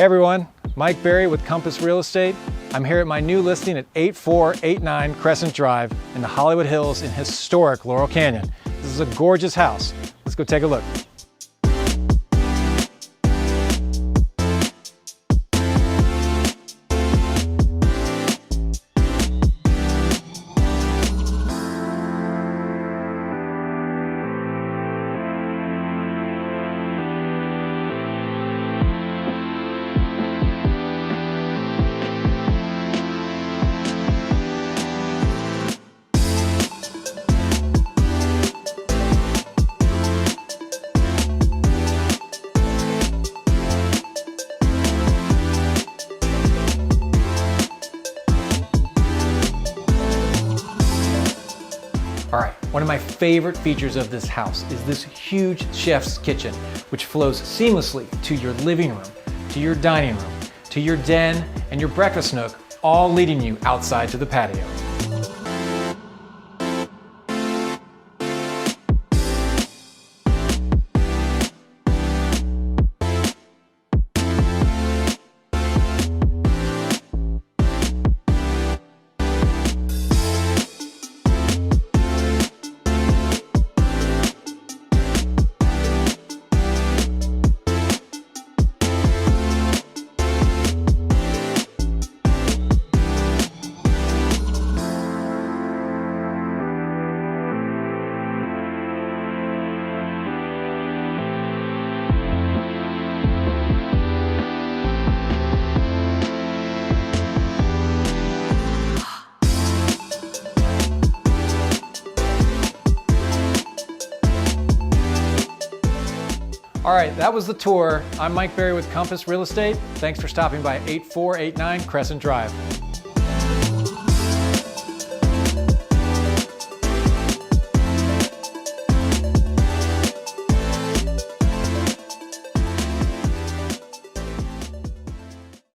Hey everyone, Mike Bary with Compass Real Estate. I'm here at my new listing at 8489 Crescent Drive in the Hollywood Hills in historic Laurel Canyon. This is a gorgeous house. Let's go take a look. All right, one of my favorite features of this house is this huge chef's kitchen, which flows seamlessly to your living room, to your dining room, to your den, and your breakfast nook, all leading you outside to the patio. All right, that was the tour. I'm Mike Bary with Compass Real Estate. Thanks for stopping by 8489 Crescent Drive.